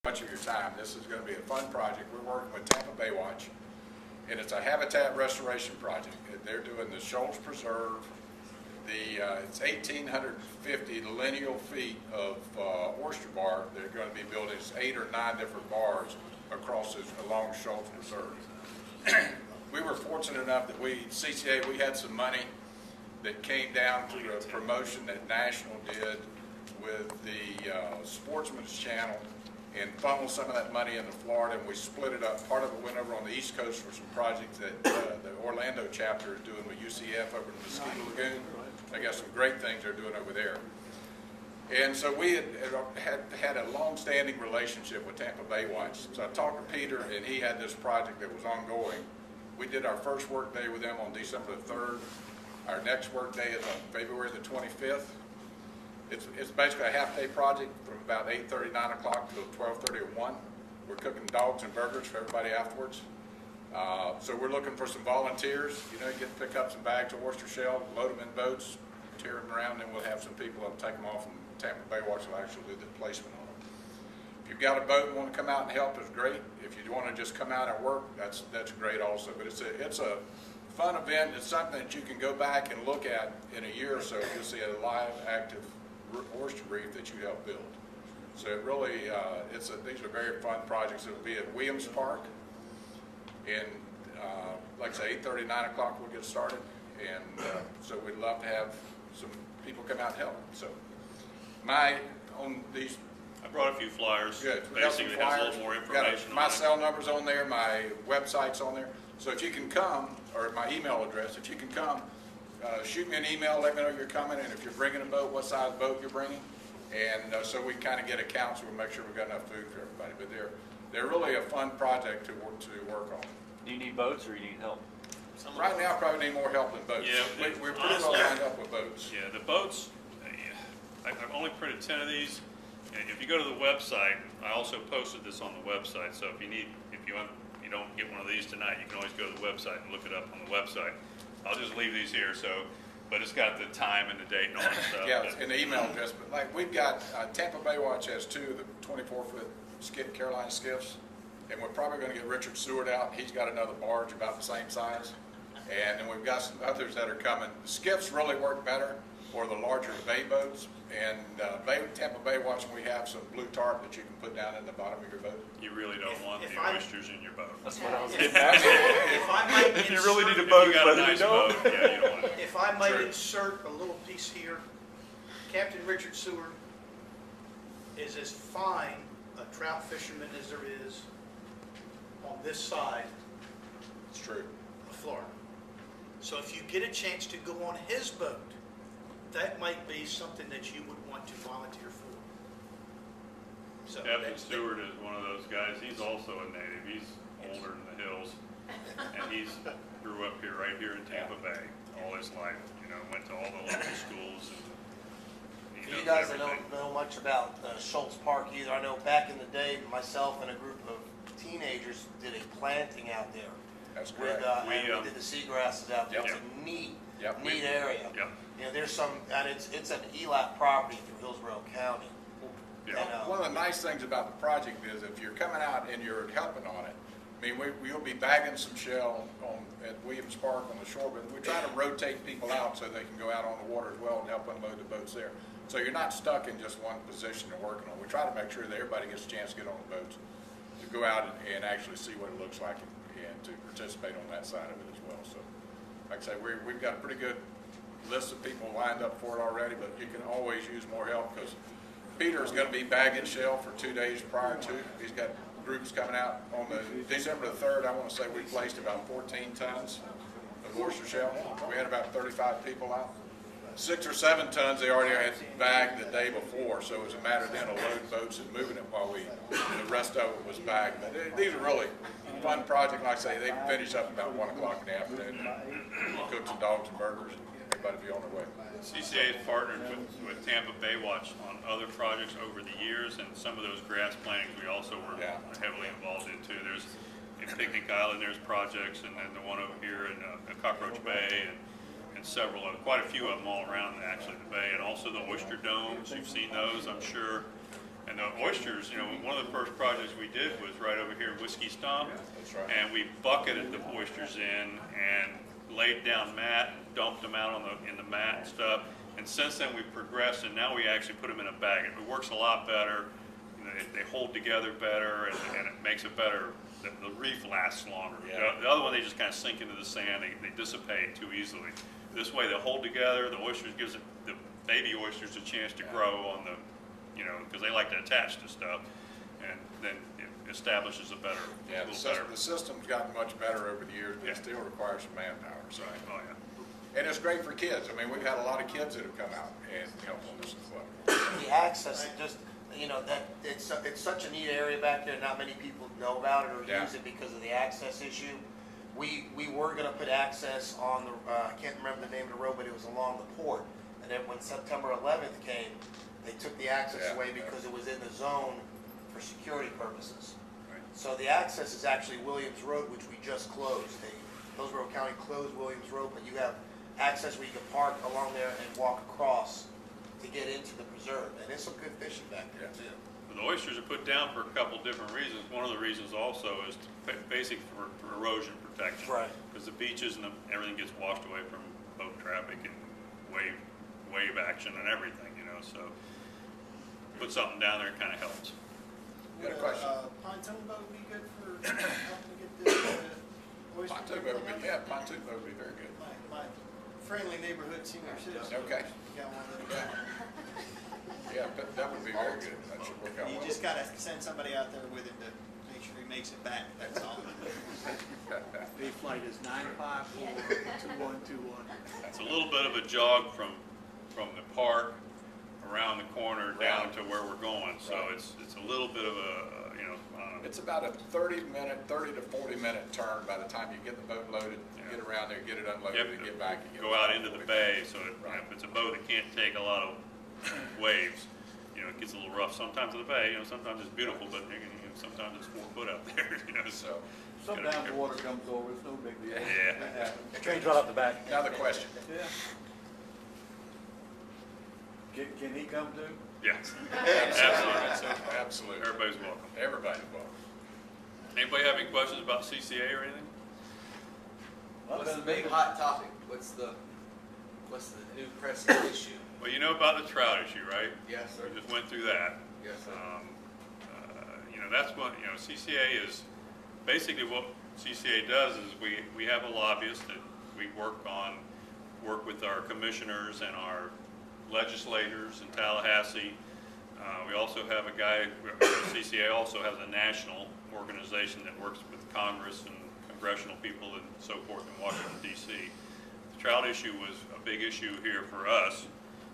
much of your time. This is going to be a fun project. We're working with Tampa Bay Watch, and it's a habitat restoration project. They're doing the Schultz Preserve. It's 1,850 lineal feet of oyster bar. They're going to be building 8 or 9 different bars across this along Schultz Preserve. We were fortunate enough that CCA, we had some money that came down through a promotion that National did with the Sportsman's Channel, and funneled some of that money into Florida, and we split it up. Part of it went over on the East Coast for some projects that the Orlando chapter is doing with UCF over in the Mosquito Lagoon. They got some great things they're doing over there. And so we had a long-standing relationship with Tampa Bay Watch. So I talked to Peter, and he had this project that was ongoing. We did our first work day with them on December the 3rd. Our next work day is on February the 25th. It's basically a half-day project from about 8:30, 9 o'clock till 12:30 or 1. We're cooking dogs and burgers for everybody afterwards. So we're looking for some volunteers. You know, get to pick up some bags of oyster shell, load them in boats, tear them around, and we'll have some people up take them off, and Tampa Bay Watch will actually do the placement on them. If you've got a boat and want to come out and help, it's great. If you want to just come out and work, that's great also. But it's a fun event. It's something that you can go back and look at in a year or so. You'll see a live, active oyster reef that you helped build. So it really, these are very fun projects. It'll be at Williams Park, and like I say, 8:30, 9 o'clock we'll get started, and so we'd love to have some people come out and help. So on these, I brought a few flyers. Good. Basically, it has a little more information. My cell number's on there, my website's on there. So if you can come, or my email address, if you can come, shoot me an email, let me know you're coming, and if you're bringing a boat, what size boat you're bringing, and so we kind of get a count, so we'll make sure we've got enough food for everybody. But they're really a fun project to work on. Do you need boats or you need help? Right now, probably need more help than boats. Yeah, we're pretty well lined up with boats. Yeah, the boats. I've only printed 10 of these. If you go to the website, I also posted this on the website. So if you don't get one of these tonight, you can always go to the website and look it up on the website. I'll just leave these here. But it's got the time and the date and all that stuff. Yeah, it's in the email address. But like we've got Tampa Bay Watch has 2 of the 24-foot Carolina skiffs, and we're probably going to get Richard Seward out. He's got another barge about the same size, and then we've got some others that are coming. The skiffs really work better for the larger bay boats, and Tampa Bay Watch, we have some blue tarp that you can put down in the bottom of your boat. You really don't want the oysters in your boat. That's what I was If I might If you really need a If boat, you got a but nice you don't. boat, yeah, you don't want it. If I might True. insert a little piece here, Captain Richard Seward is as fine a trout fisherman as there is on this side It's true. of Florida. So if you get a chance to go on his boat, that might be something that you would want to volunteer for. So Captain Stewart is one of those guys. He's also a native. He's older in the hills, and he's grew up here, right here in Tampa Bay, all his life. You know, went to all the local schools. And he For you knows guys that everything. don't know much about Schultz Park either, I know back in the day, myself and a group of teenagers did a planting out there. That's With, correct. and we did the seagrasses out there. Yep. It's a neat Yep. area. Yep. You know, there's some, and it's an ELAP property through Hillsborough County. Yeah. And, One of the nice things about the project is if you're coming out and you're helping on it, I mean, we'll be bagging some shell at Williams Park on the shore, but we try to rotate people out so they can go out on the water as well and help unload the boats there. So you're not stuck in just one position and working on. We try to make sure that everybody gets a chance to get on the boats, to go out and actually see what it looks like and to participate on that side of it as well. So, like I say, we've got a pretty good list of people lined up for it already, but you can always use more help because Peter is going to be bagging shell for 2 days prior to. He's got groups coming out on the December the 3rd. I want to say we placed about 14 tons of oyster shell. We had about 35 people out. 6 or 7 tons they already had bagged the day before, so it was a matter then of loading boats and moving it while the rest of it was bagged. But these are really fun projects. Like I say, they finish up about 1 o'clock in the afternoon. We'll cook some dogs and burgers, and everybody will be on their way. CCA has partnered with Tampa Bay Watch on other projects over the years, and some of those grass plantings we also were heavily involved in too. There's in Picnic Island, there's projects, and then the one over here in Cockroach Bay, and several of quite a few of them all around actually the bay, and also the oyster domes. You've seen those, I'm sure. And the oysters, you know, one of the first projects we did was right over here, Whiskey Stomp. Yeah, that's right. And we bucketed the oysters in and laid down mat, and dumped them out in the mat and stuff. And since then we've progressed, and now we actually put them in a bag. It works a lot better. You know, they hold together better, and it makes it better. The reef lasts longer. Yeah. The other one, they just kind of sink into the sand. They dissipate too easily. This way, they hold together. The oysters gives the baby oysters a chance to grow on the, you know, because they like to attach to stuff, and then it establishes a better, Yeah, a little better. the system's gotten much better over the years, but it Yeah. still requires some manpower, so. Oh yeah. And it's great for kids. I mean, we've had a lot of kids that have come out and helped on this as well. The access, it just, you know, that, it's such a neat area back there, not many people know about it or Yeah. use it because of the access issue. We were gonna put access on the, I can't remember the name of the road, but it was along the port. And then when September 11th came, they took the access Yeah, away yeah. because it was in the zone for security purposes. Right. So the access is actually Williams Road, which we just closed. Hillsborough County closed Williams Road, but you have access where you can park along there and walk across to get into the preserve. And there's some good fishing back there Yeah. too. The oysters are put down for a couple different reasons. One of the reasons also is basic for erosion protection. Right. Because the beaches and everything gets washed away from boat traffic and wave action and everything, you know, so put something down there kind of helps. Got a question? Pontoon boat would be good for helping to get this oyster. Pontoon boat would be, yeah, pontoon boat would be very good. My friendly neighborhood senior citizen. Okay. Got one of those. Yeah, that would be very good. That should work out You well. just gotta send somebody out there with him to make sure he makes it back, that's all. The flight is 954-2121. It's a little bit of a jog from the park around the corner down to where we're going, so Right. it's a little bit of a, you know, It's about a 30 to 40-minute turn by the time you get the boat loaded, Yeah. get around there, get it you unloaded, have and to get back again. go out into the bay, so you know, Right. if it's a boat that can't take a lot of waves, you know, it gets a little rough sometimes in the bay, you know, sometimes it's beautiful, but you know, sometimes it's 4 foot out there, you know, so. Sometimes water comes over, it's no big deal. Yeah. That happens. Train's right off the back. Another question. Yeah. Can he come too? Yeah, Absolutely. Absolutely. everybody's welcome. Everybody's welcome. Anybody have any questions about CCA or anything? What's the big hot topic? What's the new pressing issue? Well, you know about the trout issue, right? Yes, sir. We just went through that. Yes, sir. You know, that's what, you know, CCA is, basically what CCA does is we have a lobbyist that we work with our commissioners and our legislators in Tallahassee. We also have a guy, CCA also has a national organization that works with Congress and congressional people and so forth in Washington, D.C. The trout issue was a big issue here for us.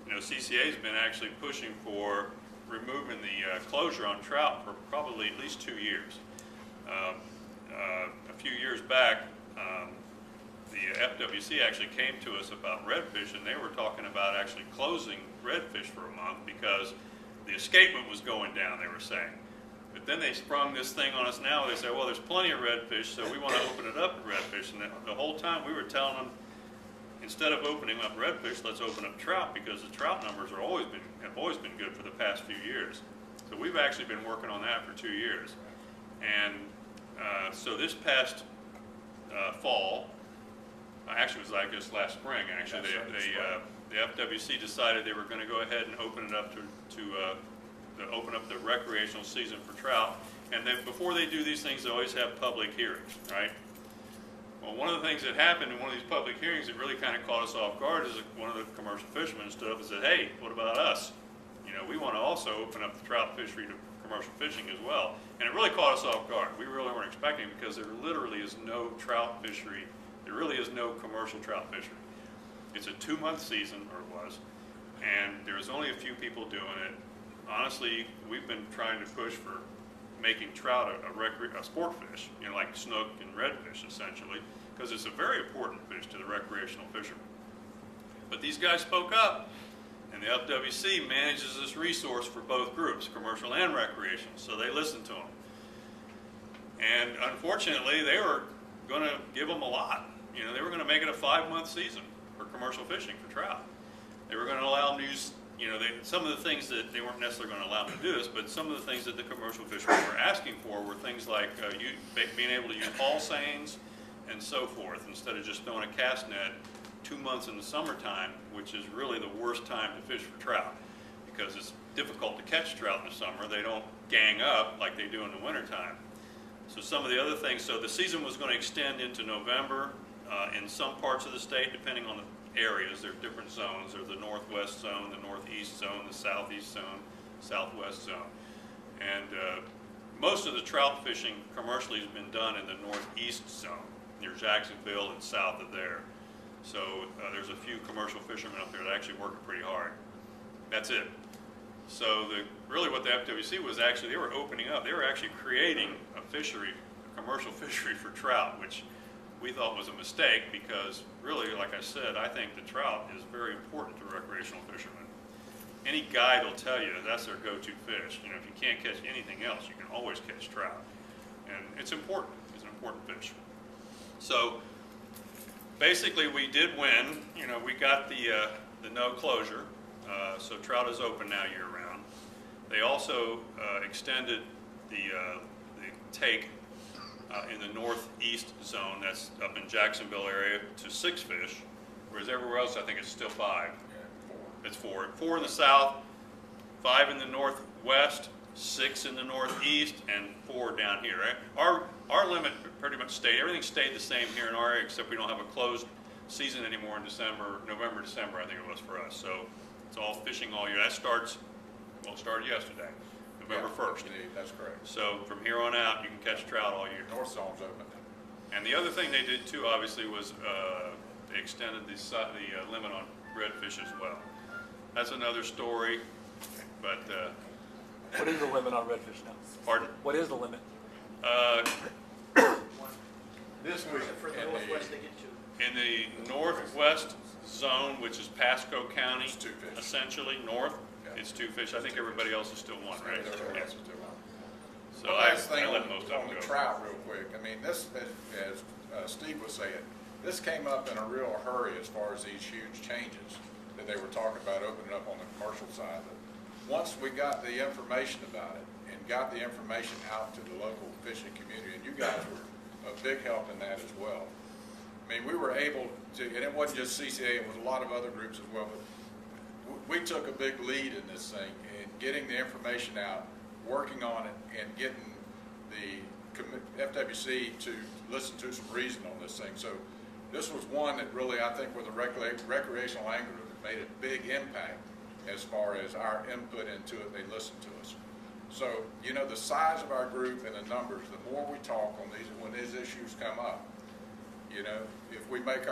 You know, CCA's been actually pushing for removing the closure on trout for probably at least 2 years. A few years back, the FWC actually came to us about redfish, and they were talking about actually closing redfish for a month because the escapement was going down, they were saying. But then they sprung this thing on us now. They said, well, there's plenty of redfish, so we want to open it up to redfish. And the whole time we were telling them, instead of opening up redfish, let's open up trout, because the trout numbers have always been good for the past few years. So we've actually been working on that for 2 years. And so this past fall, actually it was like this last spring, actually, the FWC decided they were going to go ahead and open it up to open up the recreational season for trout. And then before they do these things, they always have public hearings, right? Well, one of the things that happened in one of these public hearings that really kind of caught us off guard is one of the commercial fishermen stood up and said, hey, what about us? You know, we want to also open up the trout fishery to commercial fishing as well. And it really caught us off guard. We really weren't expecting it, because there literally is no trout fishery. There really is no commercial trout fishery. It's a 2-month season, or it was, and there's only a few people doing it. Honestly, we've been trying to push for making trout a sport fish, you know, like snook and redfish essentially, because it's a very important fish to the recreational fishermen. But these guys spoke up, and the FWC manages this resource for both groups, commercial and recreational, so they listened to them. And unfortunately, they were going to give them a lot. You know, they were going to make it a 5-month season for commercial fishing for trout. They were going to allow you know, some of the things that they weren't necessarily going to allow them to do this, but some of the things that the commercial fishermen were asking for were things like being able to use haul seines and so forth, instead of just throwing a cast net 2 months in the summertime, which is really the worst time to fish for trout, because it's difficult to catch trout in the summer. They don't gang up like they do in the wintertime. So some of the other things, so the season was going to extend into November in some parts of the state, depending on the areas. There are different zones. There's the northwest zone, the northeast zone, the southeast zone, southwest zone. And most of the trout fishing commercially has been done in the northeast zone, near Jacksonville and south of there. So there's a few commercial fishermen up there that actually work pretty hard. That's it. So really what the FWC was actually, they were opening up. They were actually creating a fishery, a commercial fishery for trout, which we thought was a mistake because really, like I said, I think the trout is very important to recreational fishermen. Any guide will tell you that's their go-to fish. You know, if you can't catch anything else, you can always catch trout. And it's important. It's an important fish. So basically we did win. You know, we got the no closure. So trout is open now year-round. They also extended the take in the northeast zone, that's up in Jacksonville area, to 6 fish, whereas everywhere else I think it's still 5. Yeah, 4. It's 4. 4 in the south, 5 in the northwest, 6 in the northeast, and 4 down here. Our limit pretty much stayed. Everything stayed the same here in our area, except we don't have a closed season anymore in December, November, December, I think it was for us. So it's all fishing all year. That starts, well, it started yesterday, November 1st. Indeed, that's correct. So from here on out, you can catch trout all year. North zone's open. And the other thing they did too, obviously, was they extended the limit on redfish as well. That's another story, but What is the limit on redfish now? pardon? What is the limit? This week, For the northwest they get to. In the northwest zone, which is Pasco County, It's 2 fish. essentially north, Yeah. it's 2 fish. I think everybody else is still 1, right? Everywhere Yeah. else is doing well. So One I last thing let on most of them the go. trout real quick. I mean, this, as Steve was saying, this came up in a real hurry as far as these huge changes that they were talking about opening up on the commercial side. But once we got the information about it and got the information out to the local fishing community, and you guys were a big help in that as well. I mean, we were able to, and it wasn't just CCA, it was a lot of other groups as well, but we took a big lead in this thing in getting the information out, working on it, and getting the FWC to listen to some reason on this thing. So this was one that really, I think, with a recreational angler, made a big impact as far as our input into it. They listened to us. So, you know, the size of our group and the numbers, the more we talk on these, when these issues come up, you know, if we make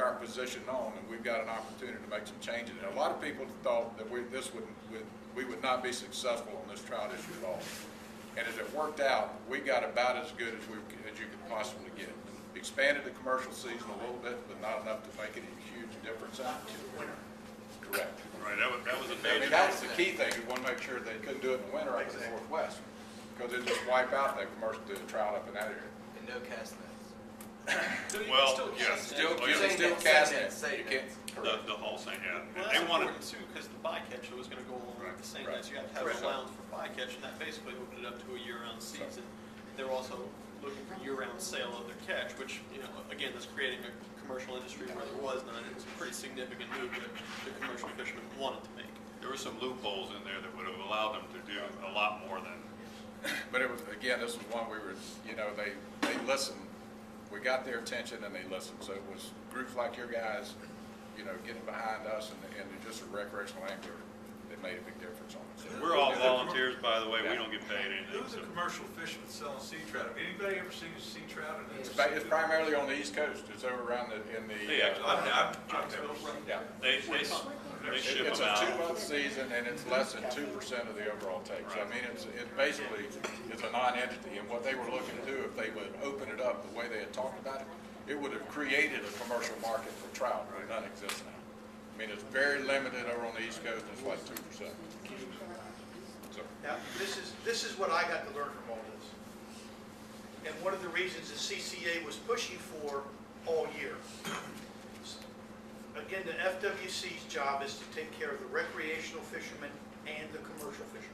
our position known, and we've got an opportunity to make some changes. And a lot of people thought that we would not be successful on this trout issue at all. And as it worked out, we got about as good as you could possibly get. Expanded the commercial season a little bit, but not enough to make any huge difference in it. Correct. Right, that was a I major. mean, that was the key thing. We want to make sure they couldn't do it in the winter up in the northwest, because it just wipe out that commercial, the trout up in that area. And no cast nets. Well, Still yeah, cast still, nets. yeah, Say still nets, cast say nets. nets, say You can't- nets. the whole thing, yeah. Well, They that's wanted, important too, because the bycatch was gonna go along with the same Right. nets. You have to have Correct. allowance for bycatch, and that basically opened it up to a year-round season. They're also looking for year-round sale of their catch, which, you know, again, is creating a commercial industry where there was none. It was a pretty significant move that the commercial fishermen wanted to make. there were some loopholes in there that would have allowed them to do a lot more than. But it was, again, this was one we were, you know, they listened. We got their attention and they listened. So it was groups like your guys, you know, getting behind us and just a recreational angler that made a big difference on it. So We're all volunteers, by the way. We don't get paid anything. Who's So. a commercial fisherman selling sea trout? Anybody ever seen a sea trout? It's primarily on the East Coast. It's over around in the. Yeah. Yeah. They ship It's them a out. 2-month season and it's less than 2% of the overall take. So I mean, it basically is a non-entity. And what they were looking to do, if they would open it up the way they had talked about it, it would have created a commercial market for trout where none exists now. I mean, it's very limited over on the East Coast. It's like 2%. So, Now, this is what I got to learn from all this. And one of the reasons the CCA was pushing for all year. again, the FWC's job is to take care of the recreational fishermen and the commercial fishermen.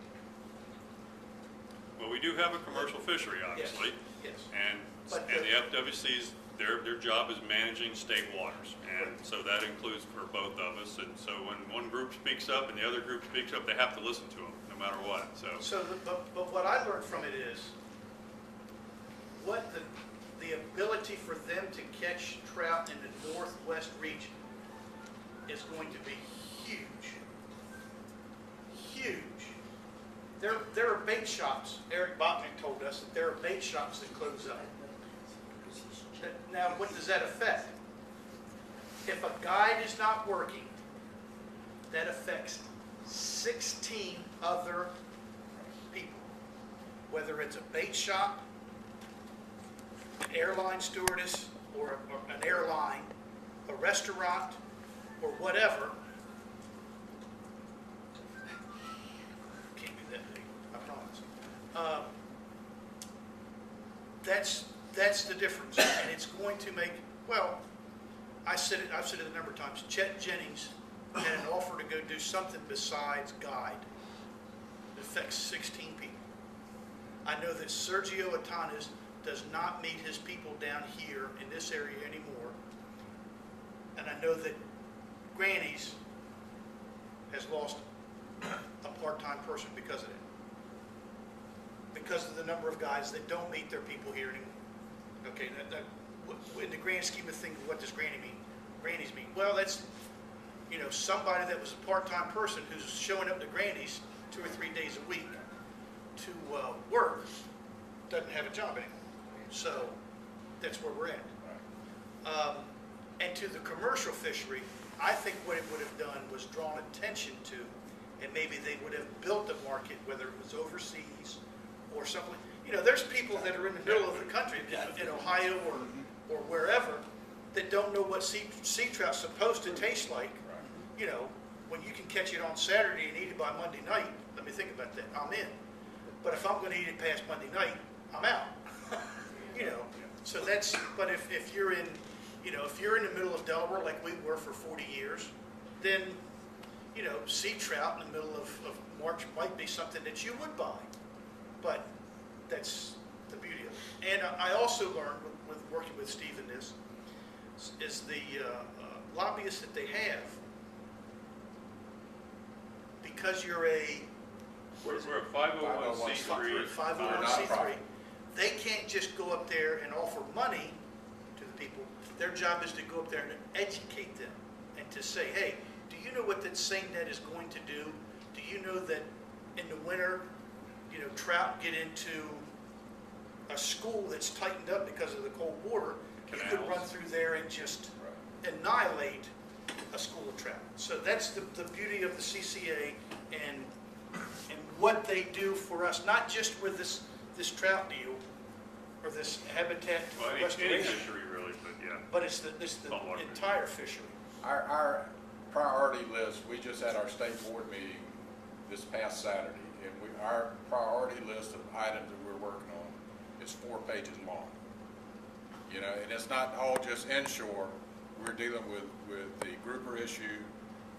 Well, we do have a commercial fishery, obviously. Yes. And But the FWC's, their job is managing state waters. And so that includes for both of us. And so when one group speaks up and the other group speaks up, they have to listen to them, no matter what, so. But what I learned from it is, what the ability for them to catch trout in the northwest region is going to be huge. Huge. There are bait shops, Eric Botnick told us that there are bait shops that close up. Now, what does that affect? If a guide is not working, that affects 16 other people. Whether it's a bait shop, an airline stewardess, or an airline, a restaurant, or whatever. Can't be that big, I promise. That's the difference, and it's going to make, well, I've said it a number of times. Chet Jennings had an offer to go do something besides guide. It affects 16 people. I know that Sergio Atanas does not meet his people down here in this area anymore. And I know that Granny's has lost a part-time person because of it. Because of the number of guys that don't meet their people here anymore. Okay, in the grand scheme of things, what does Granny mean? Granny's mean? Well, that's, somebody that was a part-time person who's showing up to Granny's 2 or 3 days a week to work, doesn't have a job anymore. So that's where we're at. And to the commercial fishery, I think what it would have done was drawn attention to, and maybe they would have built a market, whether it was overseas or something. There's people that are in the middle of the country, in Ohio or wherever, that don't know what sea trout's supposed to taste like. When you can catch it on Saturday and eat it by Monday night, let me think about that, I'm in. But if I'm going to eat it past Monday night, I'm out. So that's, but if you're in, if you're in the middle of Delaware like we were for 40 years, then, sea trout in the middle of March might be something that you would buy. But that's the beauty of it. And I also learned with working with Steve in this, is the lobbyists that they have, because you're We're a 501c3. 501c3, they can't just go up there and offer money to the people. Their job is to go up there and educate them and to say, hey, do you know what that seine net is going to do? Do you know that in the winter, trout get into a school that's tightened up because of the cold water? You could run through there and just annihilate a school of trout. So that's the beauty of the CCA and what they do for us, not just with this trout deal or this habitat Any restoration, fishery really, but yeah. but it's the entire fishery. Our priority list, we just had our state board meeting this past Saturday, and our priority list of items that we're working on is 4 pages long. And it's not all just inshore. We're dealing with the grouper issue,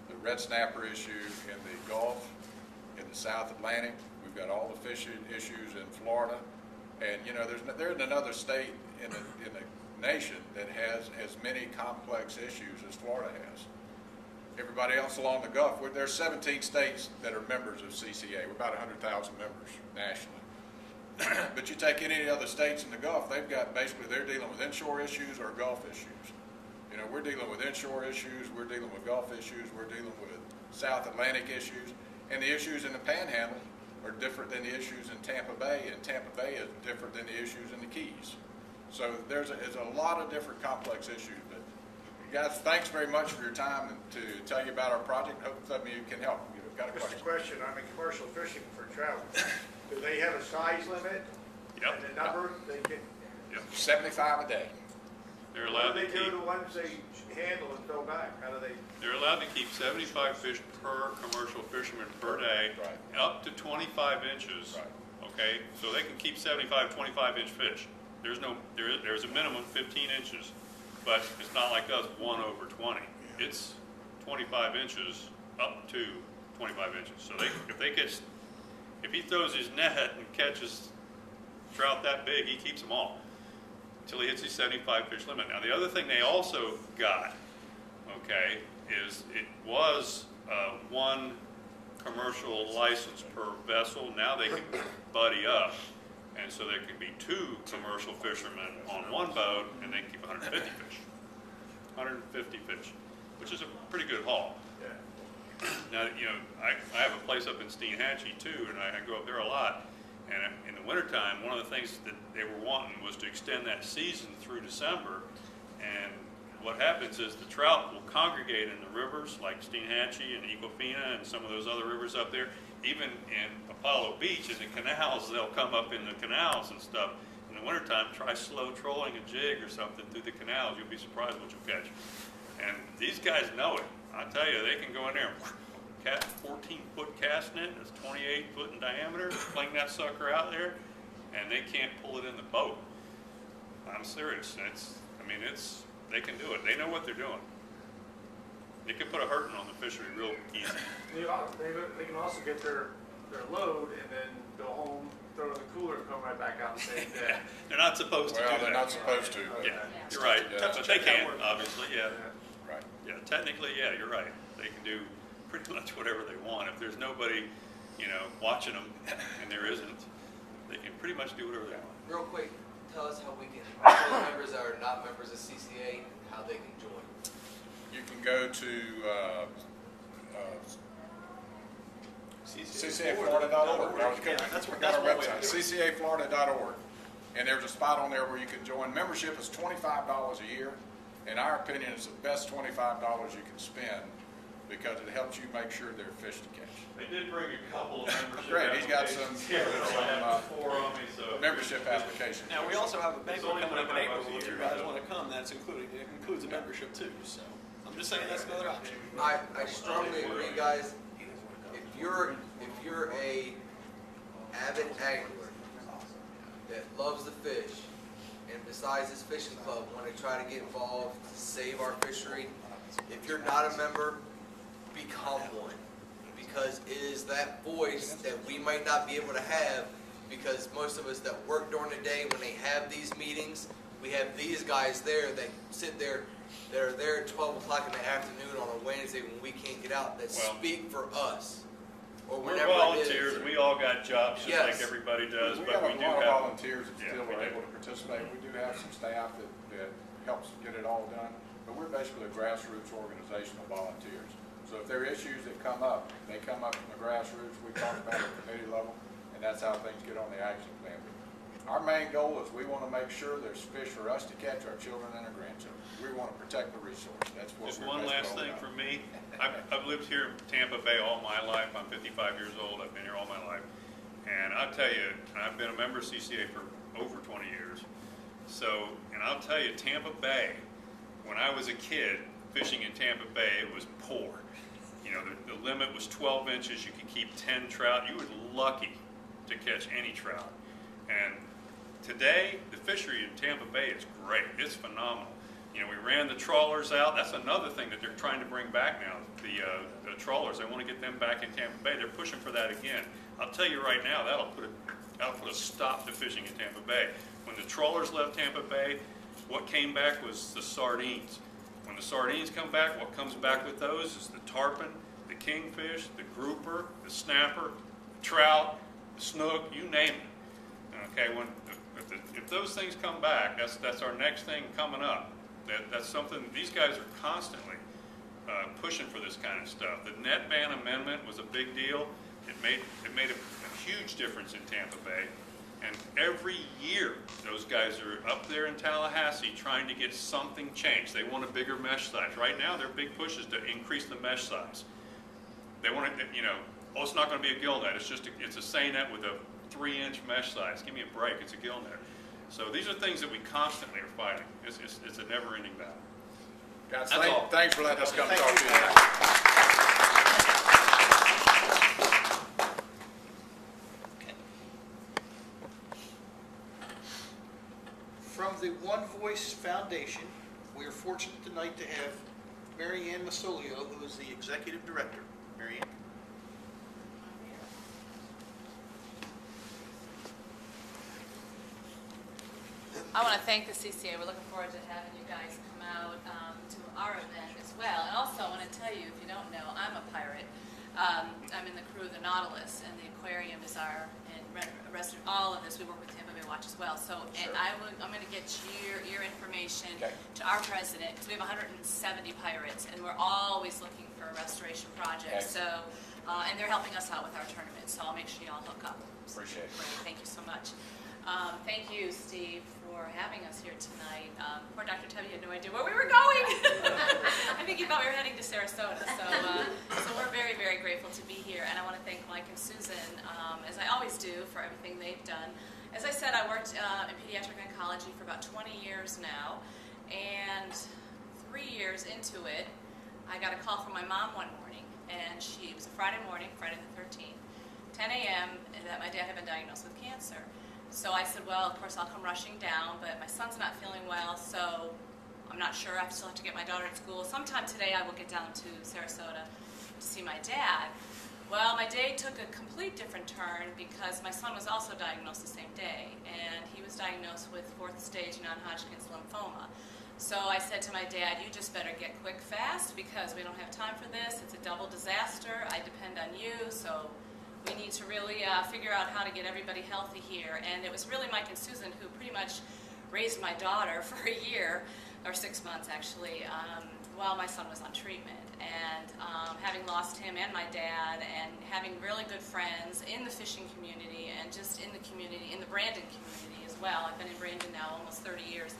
the red snapper issue in the Gulf, in the South Atlantic. We've got all the fish issues in Florida. And, there isn't another state in the nation that has as many complex issues as Florida has. Everybody else along the Gulf, there's 17 states that are members of CCA. We're about 100,000 members nationally. But you take any other states in the Gulf, they've got basically, they're dealing with inshore issues or Gulf issues. We're dealing with inshore issues, we're dealing with Gulf issues, we're dealing with South Atlantic issues, and the issues in the Panhandle are different than the issues in Tampa Bay, and Tampa Bay is different than the issues in the Keys. So there's a lot of different complex issues. But guys, thanks very much for your time and to tell you about our project. Hope some of you can help. You've got a Just question. a question, I'm in commercial fishing for trout. Do they have a size limit? Yep. And the number they can, 75 a day. They're what allowed do to they do keep, to the ones they handle and throw back? How do they? they're allowed to keep 75 fish per commercial fisherman per day, Right. up to 25 inches. Right. Okay, so they can keep 75, 25-inch fish. There's a minimum 15 inches, but it's not like us 1/20. It's 25 inches up to 25 inches. So if he throws his net and catches trout that big, he keeps them all until he hits his 75 fish limit. Now, the other thing they also got, okay, is it was one commercial license per vessel. Now they can buddy up, and so there can be 2 commercial fishermen on one boat, and they can keep 150 fish. 150 fish, which is a pretty good haul. Now, you know, I have a place up in Steenhatchee too, and I go up there a lot. And in the wintertime, one of the things that they were wanting was to extend that season through December. And what happens is the trout will congregate in the rivers like Steenhatchee and Equafina and some of those other rivers up there. Even in Apollo Beach, in the canals, they'll come up in the canals and stuff. In the wintertime, try slow trolling a jig or something through the canals. You'll be surprised what you'll catch. And these guys know it. I tell you, they can go in there and 14-foot cast net that's 28 foot in diameter, fling that sucker out there, and they can't pull it in the boat. I'm serious. They can do it. They know what they're doing. They can put a hurting on the fishery real easy. They can also get their load and then go home, throw it in the cooler, and come right back out the same day. They're not supposed to do that. Well, they're not supposed to. Yeah, you're right. Yeah. But they can, obviously, yeah. Right. Yeah, technically, yeah, you're right. They can do pretty much whatever they want. If there's nobody, you know, watching them, and there isn't, they can pretty much do whatever they want. Real quick, tell us how we can, show members that are not members of CCA, how they can join. You can go to CCAFlorida.org. We got our website, CCAFlorida.org. And there's a spot on there where you can join. Membership is $25 a year. In our opinion, it's the best $25 you can spend because it helps you make sure there are fish to catch. They did bring a couple of membership Great, he's got some, four on me, so. membership applications. Now, we also have a banquet only coming up in April. $25 If you guys want to come, that's included. It includes a membership too, so I'm just saying that's another option. I strongly agree, guys. If you're a avid angler that loves the fish, and besides this fishing club want to try to get involved to save our fishery, if you're not a member, become one. Because it is that voice that we might not be able to have, because most of us that work during the day, when they have these meetings, we have these guys there that sit there, that are there at 12 o'clock in the afternoon on a Wednesday when we can't get out, that speak for us. Or We're whenever volunteers. it is. We all got jobs just Yes. like everybody does, We but have we a do lot of have. volunteers that still we are do. able to participate. We do have some staff that helps get it all done, but we're basically a grassroots organization of volunteers. So if there are issues that come up, they come up from the grassroots, we talk about it at committee level, and that's how things get on the action plan. Our main goal is we want to make sure there's fish for us to catch, our children and our grandchildren. We want to protect the resource. That's what Just we're one last basically thing all for about. me. I've lived here in Tampa Bay all my life. I'm 55 years old. I've been here all my life. And I'll tell you, I've been a member of CCA for over 20 years. So, and I'll tell you, Tampa Bay, when I was a kid, fishing in Tampa Bay, it was poor. You know, the limit was 12 inches. You could keep 10 trout. You were lucky to catch any trout. And today, the fishery in Tampa Bay is great. It's phenomenal. You know, we ran the trawlers out. That's another thing that they're trying to bring back now, the trawlers. They want to get them back in Tampa Bay. They're pushing for that again. I'll tell you right now, that'll put a stop to fishing in Tampa Bay. When the trawlers left Tampa Bay, what came back was the sardines. When the sardines come back, what comes back with those is the tarpon, the kingfish, the grouper, the snapper, the trout, the snook, you name it. Okay, if those things come back, that's our next thing coming up. That's something these guys are constantly pushing for this kind of stuff. The net ban amendment was a big deal. It made a huge difference in Tampa Bay. And every year, those guys are up there in Tallahassee trying to get something changed. They want a bigger mesh size. Right now, their big push is to increase the mesh size. They want to, you know, it's not going to be a gill net. It's a seine net with a 3-inch mesh size. Give me a break. It's a gill net. So these are things that we constantly are fighting. It's a never-ending battle. Guys, That's all. thanks for letting us come talk to you. From the One Voice Foundation, we are fortunate tonight to have Mary Ann Masolio, who is the executive director. Mary Ann? I want to thank the CCA. We're looking forward to having you guys come out to our event as well. And also, I want to tell you, if you don't know, I'm a pirate. I'm in the crew of the Nautilus, and the aquarium is our, and rest of all of this, we work with Tampa Bay Watch as well. So, and I'm going to get your information to our president, because we have 170 pirates, and we're always looking for a restoration project. So, and they're helping us out with our tournament, so I'll make sure y'all hook up. Appreciate it. Great. Thank you so much. Thank you, Steve, for having us here tonight. Poor Dr. Tubby had no idea where we were going. I think he thought we were heading to Sarasota. So we're very, very grateful to be here. And I want to thank Mike and Susan, as I always do, for everything they've done. As I said, I worked in pediatric oncology for about 20 years now. And 3 years into it, I got a call from my mom one morning. And it was a Friday morning, Friday the 13th, 10 a.m., that my dad had been diagnosed with cancer. So I said, well, of course, I'll come rushing down, but my son's not feeling well, so I'm not sure. I still have to get my daughter at school. Sometime today I will get down to Sarasota to see my dad. Well, my day took a complete different turn because my son was also diagnosed the same day, and he was diagnosed with 4th stage non-Hodgkin's lymphoma. So I said to my dad, you just better get quick fast because we don't have time for this. It's a double disaster. I depend on you, so we need to really figure out how to get everybody healthy here. And it was really Mike and Susan who pretty much raised my daughter for a year, or 6 months actually, while my son was on treatment. And having lost him and my dad, and having really good friends in the fishing community and just in the community, in the Brandon community as well. I've been in Brandon now almost 30 years.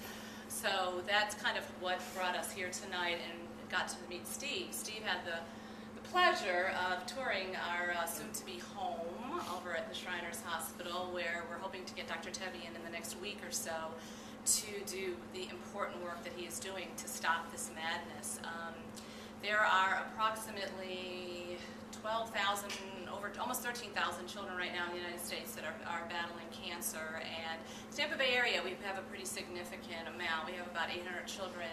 So that's kind of what brought us here tonight and got to meet Steve. Steve had the pleasure of touring our soon-to-be home over at the Shriners Hospital, where we're hoping to get Dr. Tebby in the next week or so to do the important work that he is doing to stop this madness. There are approximately 12,000, over almost 13,000 children right now in the United States that are battling cancer, and the Tampa Bay area, we have a pretty significant amount. We have about 800 children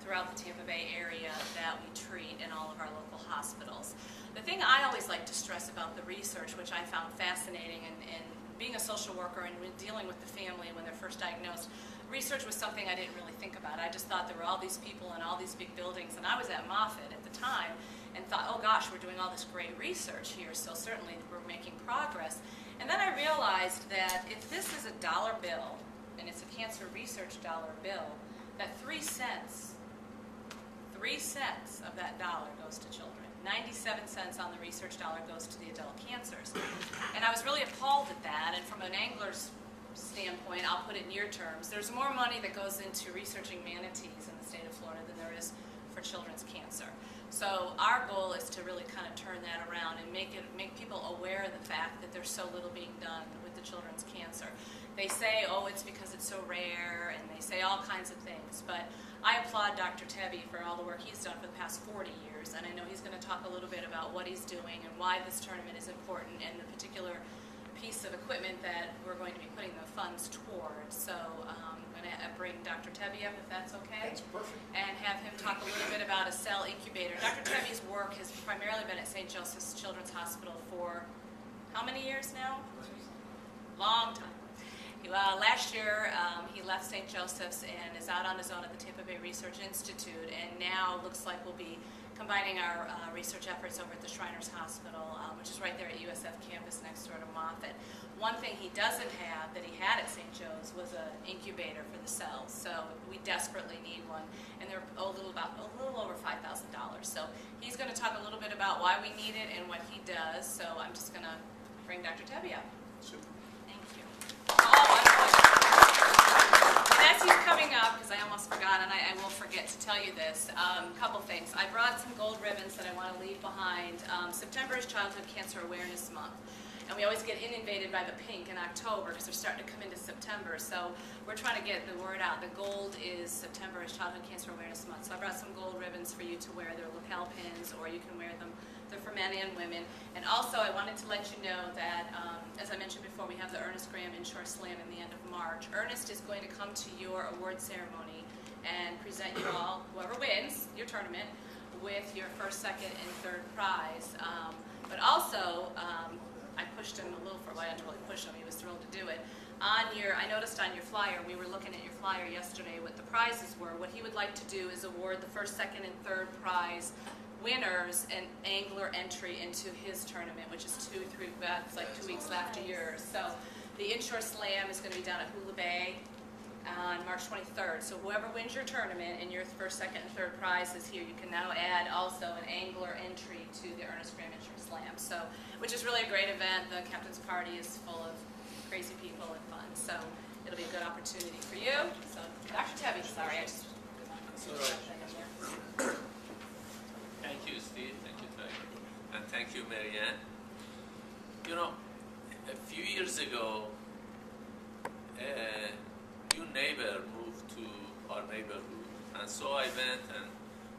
throughout the Tampa Bay area that we treat in all of our local hospitals. The thing I always like to stress about the research, which I found fascinating, and being a social worker and dealing with the family when they're first diagnosed, research was something I didn't really think about. I just thought there were all these people in all these big buildings, and I was at Moffitt at the time and thought, oh gosh, we're doing all this great research here, so certainly we're making progress. And then I realized that if this is a dollar bill, and it's a cancer research dollar bill, that 3 cents of that dollar goes to children. 97 cents on the research dollar goes to the adult cancers. And I was really appalled at that, and from an angler's standpoint, I'll put it in your terms, there's more money that goes into researching manatees in the state of Florida than there is for children's cancer. So our goal is to really kind of turn that around and make people aware of the fact that there's so little being done with the children's cancer. They say, oh, it's because it's so rare, and they say all kinds of things, but I applaud Dr. Tebby for all the work he's done for the past 40 years, and I know he's going to talk a little bit about what he's doing and why this tournament is important and the particular piece of equipment that we're going to be putting the funds towards. So I'm going to bring Dr. Tebby up, if that's okay. That's perfect. And have him talk a little bit about a cell incubator. Dr. Tebby's work has primarily been at St. Joseph's Children's Hospital for how many years now? Long time. Last year, he left St. Joseph's and is out on his own at the Tampa Bay Research Institute, and now looks like we'll be combining our research efforts over at the Shriners Hospital, which is right there at USF campus next door to Moffitt. One thing he doesn't have that he had at St. Joe's was an incubator for the cells, so we desperately need one, and they're a little over $5,000. So he's going to talk a little bit about why we need it and what he does, so I'm just going to bring Dr. Tebby up. Super. Thank you. Oh, and as he's coming up, because I almost forgot, and I will forget to tell you this, a couple things. I brought some gold ribbons that I want to leave behind. September is Childhood Cancer Awareness Month, and we always get inundated by the pink in October because they're starting to come into September, so we're trying to get the word out. The gold is September is Childhood Cancer Awareness Month, so I brought some gold ribbons for you to wear. They're lapel pins, or you can wear them. They're for men and women. And also, I wanted to let you know that, as I mentioned before, we have the Ernest Graham Inshore Slam in the end of March. Ernest is going to come to your award ceremony and present you all, whoever wins your tournament, with your first, second, and third prize. But also, I pushed him a little for, well, I didn't really push him, he was thrilled to do it. I noticed on your flyer, we were looking at your flyer yesterday, what the prizes were. What he would like to do is award the first, second, and third prize winners an angler entry into his tournament, which is it's like 2 weeks after yours. So the Inshore Slam is going to be down at Hula Bay on March 23rd. So whoever wins your tournament and your first, second, and third prize is here, you can now add also an angler entry to the Ernest Graham Inshore Slam. So, which is really a great event. The captain's party is full of crazy people and fun. So it'll be a good opportunity for you. So Dr. Tebby, sorry, I just. Thank you, Steve. Thank you, Ty. And thank you, Marianne. You know, a few years ago, a new neighbor moved to our neighborhood. And so I went and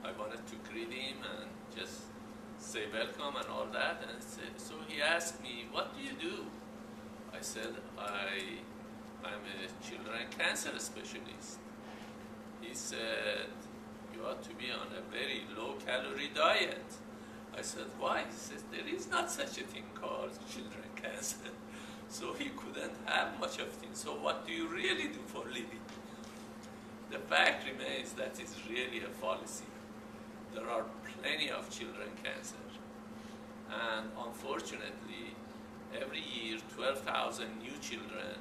I wanted to greet him and just say welcome and all that. And so he asked me, what do you do? I said, I'm a children cancer specialist. He said, you ought to be on a very low-calorie diet. I said, why? He says, there is not such a thing called children cancer. So he couldn't have much of it. So what do you really do for a living? The fact remains that it's really a fallacy. There are plenty of children cancer. And unfortunately, every year 12,000 new children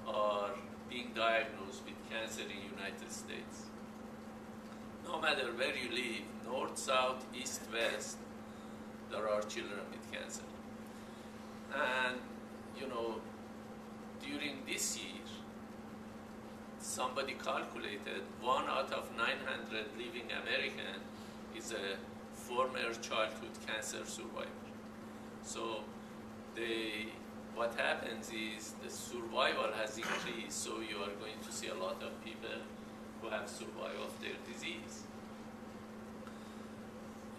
are being diagnosed with cancer in the United States. No matter where you live, north, south, east, west, there are children with cancer. And, you know, during this year, somebody calculated 1 out of 900 living American is a former childhood cancer survivor. So what happens is the survival has increased, so you are going to see a lot of people who have survived of their disease.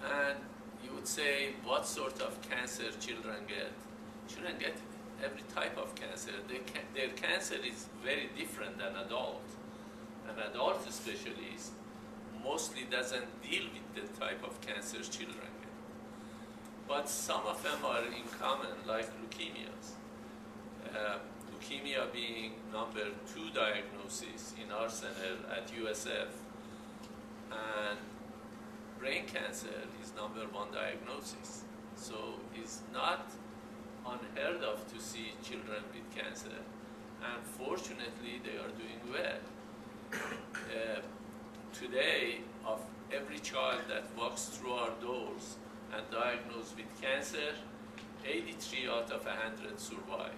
And you would say, what sort of cancer children get? Children get every type of cancer. Their cancer is very different than adult. An adult specialist mostly doesn't deal with the type of cancer children get. But some of them are in common, like leukemias. Leukemia being number 2 diagnosis in our center at USF, and brain cancer is number 1 diagnosis. So it's not unheard of to see children with cancer, and fortunately they are doing well. Today, of every child that walks through our doors and diagnosed with cancer, 83 out of 100 survive.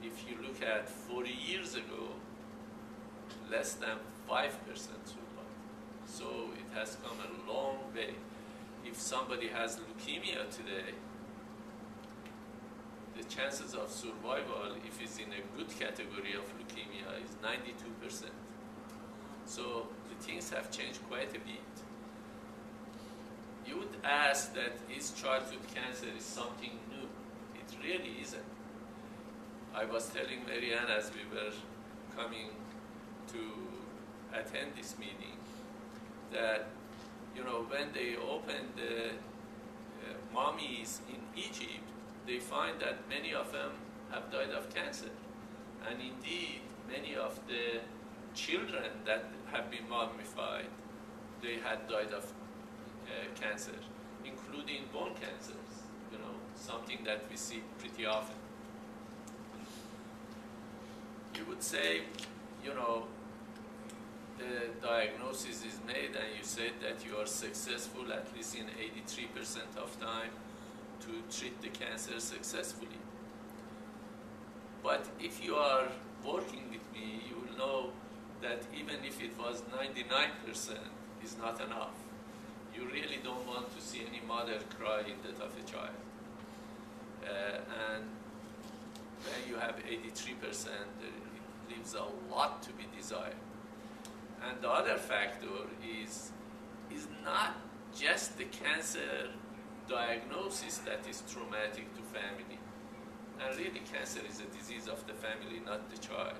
If you look at 40 years ago, less than 5% survive. So it has come a long way. If somebody has leukemia today, the chances of survival, if it's in a good category of leukemia, is 92%. So the things have changed quite a bit. You would ask that is childhood cancer is something new. It really isn't. I was telling Marianne as we were coming to attend this meeting that, you know, when they opened the mummies in Egypt, they find that many of them have died of cancer. And indeed, many of the children that have been mummified, they had died of cancer, including bone cancers, you know, something that we see pretty often. You would say, you know, the diagnosis is made and you said that you are successful at least in 83% of time to treat the cancer successfully. But if you are working with me, you will know that even if it was 99% is not enough. You really don't want to see any mother cry in the death of a child. And when you have 83%, it leaves a lot to be desired. And the other factor is not just the cancer diagnosis that is traumatic to family. And really, cancer is a disease of the family, not the child.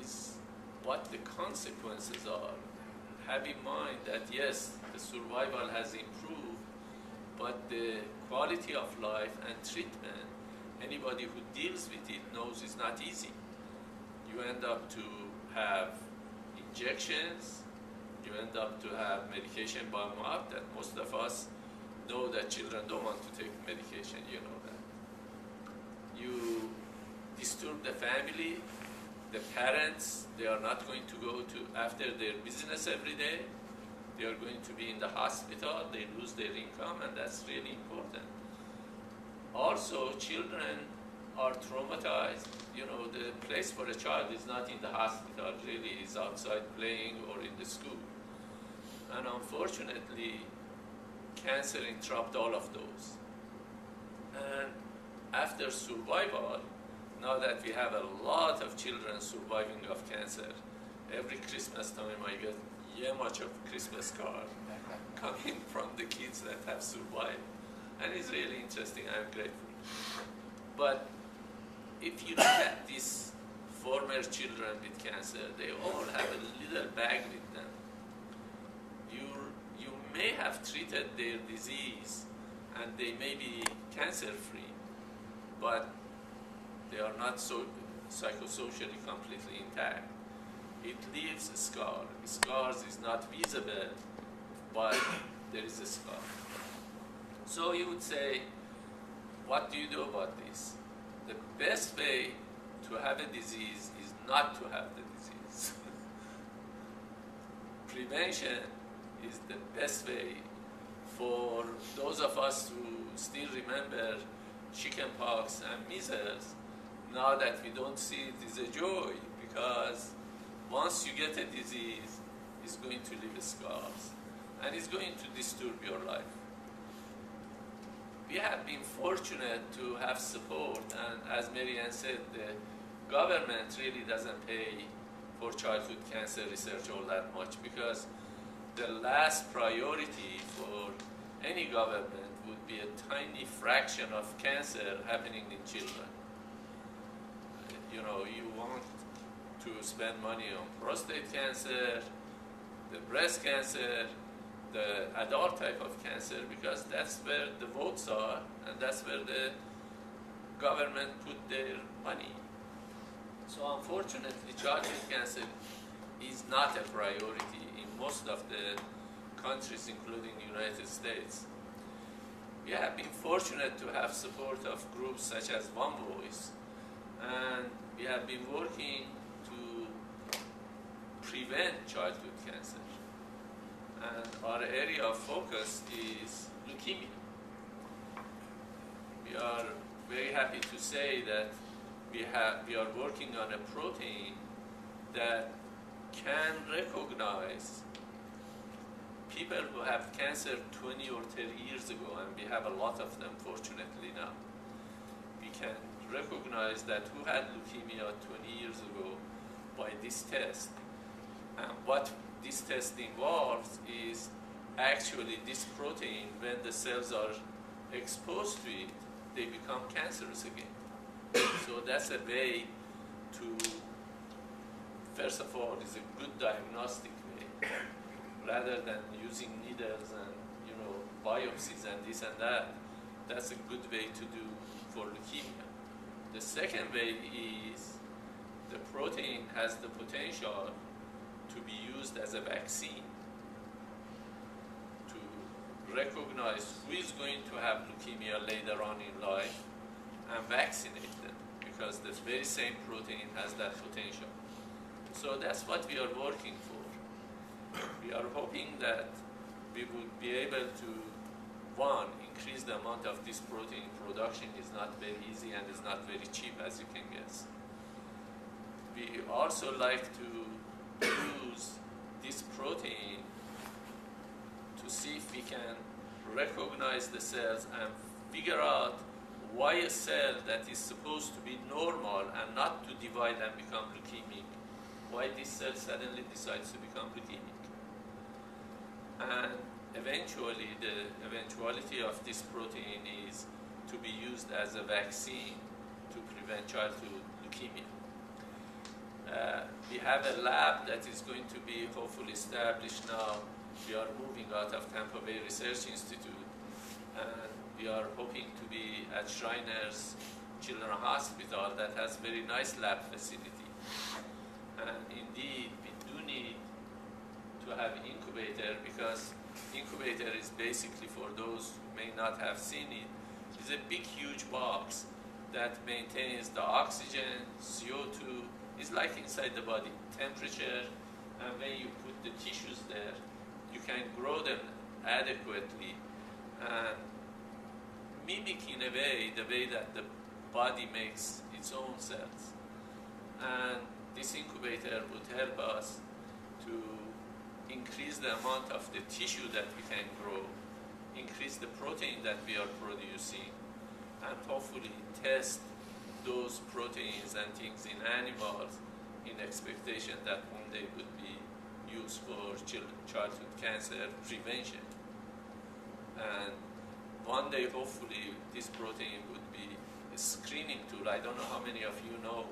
Is what the consequences are. have in mind that yes, the survival has improved, but the quality of life and treatment, anybody who deals with it knows it's not easy. You end up to have injections, you end up to have medication by mouth that most of us know that children don't want to take medication, you know that. You disturb the family, the parents, they are not going to go to after their business every day. They are going to be in the hospital, they lose their income, and that's really important. Also, children are traumatized. You know, the place for a child is not in the hospital, really, is outside playing or in the school. And unfortunately, cancer interrupts all of those. And after survival, now that we have a lot of children surviving of cancer, every Christmas time I get much of Christmas card coming from the kids that have survived. And it's really interesting, I'm grateful. But if you look at these former children with cancer, they all have a little bag with them. You may have treated their disease and they may be cancer-free, but they are not so psychosocially completely intact. It leaves a scar. Scars is not visible, but there is a scar. So you would say, what do you do about this? The best way to have a disease is not to have the disease. Prevention is the best way. For those of us who still remember chickenpox and measles, now that we don't see it is a joy, because once you get a disease, it's going to leave scars and it's going to disturb your life. We have been fortunate to have support, and as Marianne said, the government really doesn't pay for childhood cancer research all that much, because the last priority for any government would be a tiny fraction of cancer happening in children. You know, you want to spend money on prostate cancer, the breast cancer, the adult type of cancer, because that's where the votes are and that's where the government put their money. So unfortunately, childhood cancer is not a priority in most of the countries, including the United States. We have been fortunate to have support of groups such as One Voice, and we have been working to prevent childhood cancer. And our area of focus is leukemia. We are very happy to say that we are working on a protein that can recognize people who have cancer 20 or 30 years ago, and we have a lot of them, fortunately, now. We can recognize that who had leukemia 20 years ago by this test. And what this test involves is actually this protein, when the cells are exposed to it, they become cancerous again. So that's a way to, first of all, is a good diagnostic way, rather than using needles and, you know, biopsies and this and that. That's a good way to do for leukemia. The second way is the protein has the potential to be used as a vaccine to recognize who is going to have leukemia later on in life and vaccinate them, because the very same protein has that potential. So that's what we are working for. We are hoping that we would be able to, one, increase the amount of this protein. Production is not very easy and is not very cheap, as you can guess. We also like to use this protein to see if we can recognize the cells and figure out why a cell that is supposed to be normal and not to divide and become leukemic, why this cell suddenly decides to become leukemic. And eventually, the eventuality of this protein is to be used as a vaccine to prevent childhood leukemia. We have a lab that is going to be hopefully established now. We are moving out of Tampa Bay Research Institute, and we are hoping to be at Shriners Children's Hospital that has very nice lab facility. And indeed, we do need to have incubator, because incubator is basically, for those who may not have seen it, is a big huge box that maintains the oxygen, CO2, it's like inside the body, temperature, and when you put the tissues there, you can grow them adequately and mimic in a way the way that the body makes its own cells. And this incubator would help us to increase the amount of the tissue that we can grow, increase the protein that we are producing, and hopefully test those proteins and things in animals in expectation that one day would be used for childhood cancer prevention. And one day, hopefully, this protein would be a screening tool. I don't know how many of you know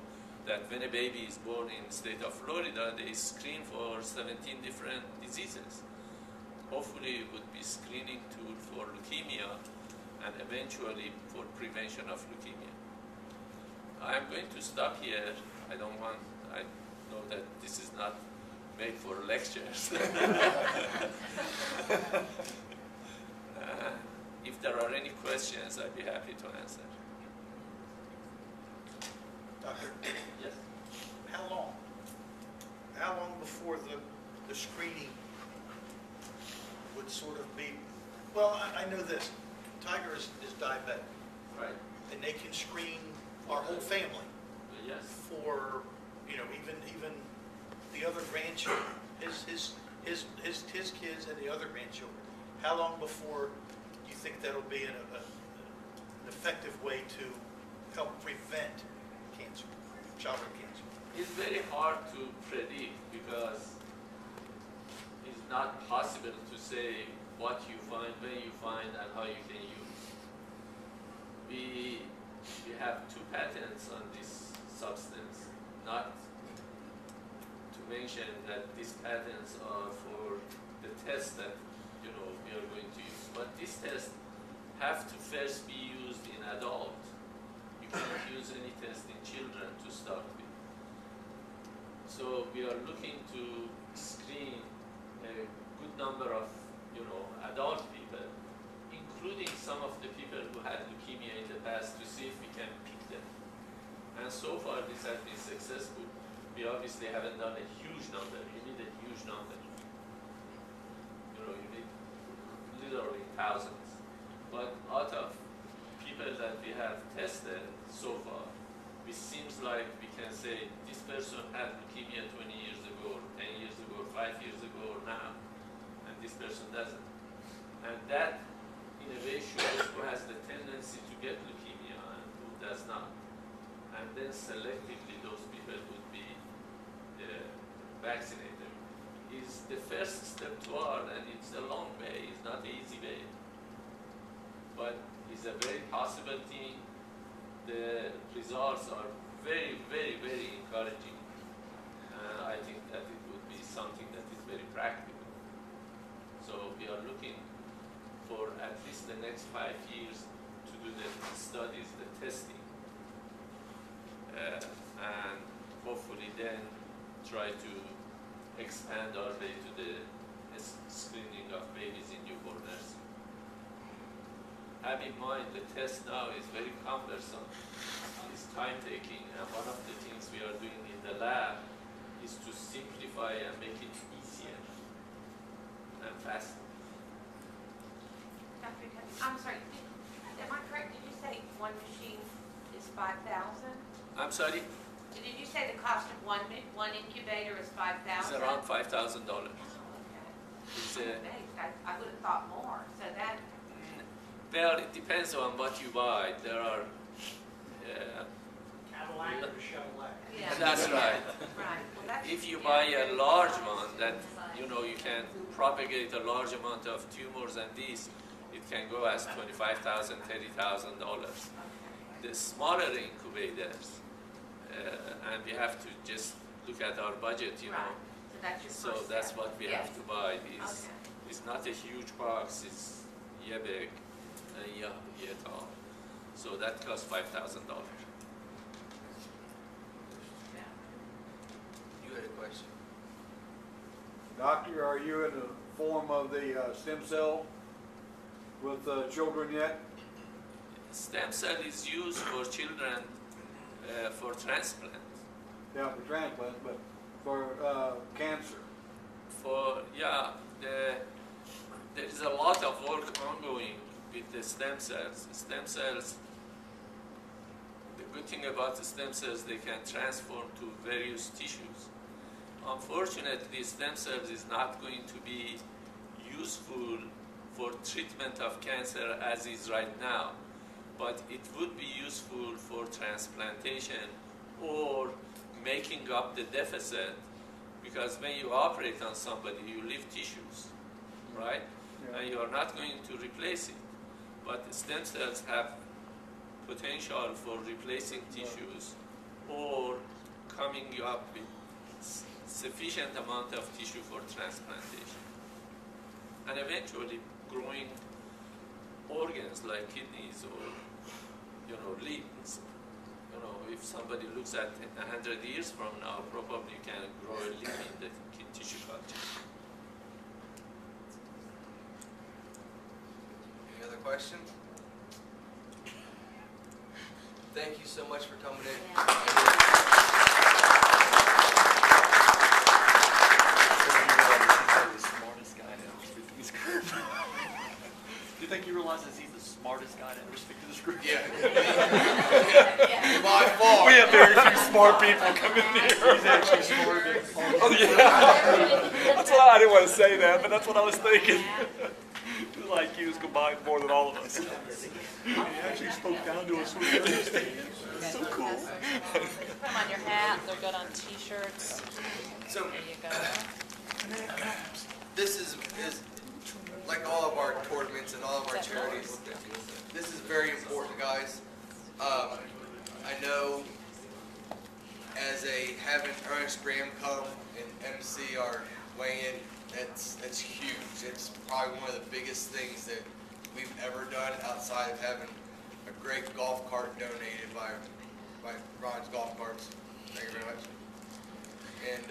that when a baby is born in the state of Florida, they screen for 17 different diseases. Hopefully, it would be screening tool for leukemia and eventually for prevention of leukemia. I'm going to stop here. I know that this is not made for lectures. If there are any questions, I'd be happy to answer. Doctor, Yes. how long? How long before the screening would sort of be, well, I know this, Tiger is diabetic, Right. and they can screen our whole family Yes. for, even the other grandchildren, his kids and the other grandchildren. How long before you think that'll be an effective way to help prevent cancer, childhood cancer? It's very hard to predict because it's not possible to say what you find, when you find, and how you can use. We have 2 patents on this substance, not to mention that these patents are for the test that we are going to use. But these tests have to first be used in adult. You can't use any test in children to start with. So we are looking to screen a good number of adult people, including some of the people who had leukemia in the past, to see if we can pick them. And so far this has been successful. We obviously haven't done a huge number. You need a huge number. You need literally thousands. But out of people that we have tested so far, it seems like we can say this person had leukemia 20 years ago, or 10 years ago, or 5 years ago, or now, and this person doesn't. And that, in a way, shows who has the tendency to get leukemia and who does not. And then selectively those people would be vaccinated. Is the first step toward, and it's a long way, it's not an easy way. But it's a very possible thing. The results are very, very, very encouraging. And I think that it would be something that is very practical. So we are looking for at least the next 5 years to do the studies, the testing, and hopefully then try to expand our way to the screening of babies in newborn nursing. Have in mind the test now is very cumbersome, it's time-taking, and one of the things we are doing in the lab is to simplify and make it easier and faster. Dr. Debbie, I'm sorry, am I correct? Did you say one machine is $5,000? I'm sorry? Did you say the cost of one incubator is $5,000? It's around $5,000. Oh, okay. It's I would have thought more. So that. well, it depends on what you buy. There are. Cadillac or Chevrolet? Yeah. That's right. Right. Well, that's, If you buy a large one that you can propagate a large amount of tumors and this, it can go as $25,000, $30,000. The smaller incubators, and we have to just look at our budget, you Right. know. So that's your So first that's step. what we Yes. have to buy. It's, Okay. it's not a huge box, it's yeah big and yeah tall. So that costs $5,000. Yeah. You had a question? Doctor, are you in the form of the stem cell with children yet? Stem cell is used for children for transplant. Yeah, for transplant, but for cancer. There is a lot of work ongoing with the stem cells. Stem cells, the good thing about the stem cells, they can transform to various tissues. Unfortunately, stem cells is not going to be useful for treatment of cancer as is right now, but it would be useful for transplantation or making up the deficit, because when you operate on somebody, you leave tissues, right? Yeah. And you are not going to replace it. But stem cells have potential for replacing tissues or coming up with sufficient amount of tissue for transplantation. And eventually growing organs like kidneys or, limbs. If somebody looks at 100 years from now, probably you can grow a limb in the tissue culture. Any other questions? Thank you so much for coming in. Do you think he realizes he's the smartest guy to ever speak to this group? Yeah. By far. We have very few smart people come in here. He's actually smarter than all of us. That's what I didn't want to say that, but that's what I was thinking. Like he was combined more than all of us. He actually spoke down to us. So cool. Put them on your hat, they're good on t-shirts. So There you go. this is like all of our tournaments and all of our charities. This is very important, guys. I know as having Ernest Graham come and MC our weigh-in, that's huge. It's probably one of the biggest things that we've ever done outside of having a great golf cart donated by Ron's Golf Carts. Thank you very much. And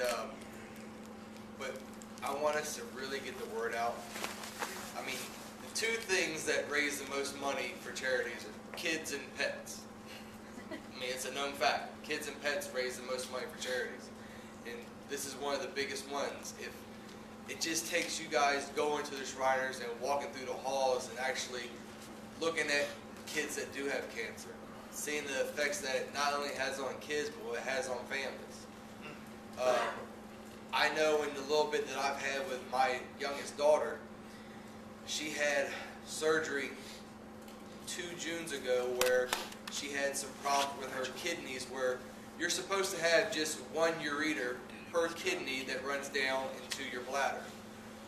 but I want us to really get the word out. I mean, the two things that raise the most money for charities are kids and pets. I mean, it's a known fact. Kids and pets raise the most money for charities. And this is one of the biggest ones. If it just takes you guys going to the Shriners and walking through the halls and actually looking at kids that do have cancer, seeing the effects that it not only has on kids, but what it has on families. I know in the little bit that I've had with my youngest daughter, she had surgery 2 Junes ago where she had some problems with her kidneys where you're supposed to have just one ureter per kidney that runs down into your bladder.